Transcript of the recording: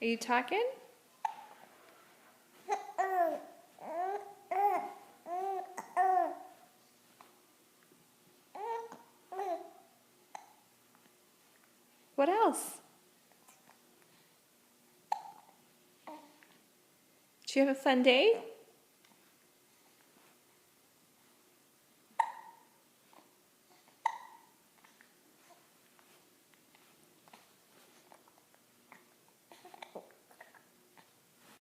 Are you talking? What else? Did you have a fun day?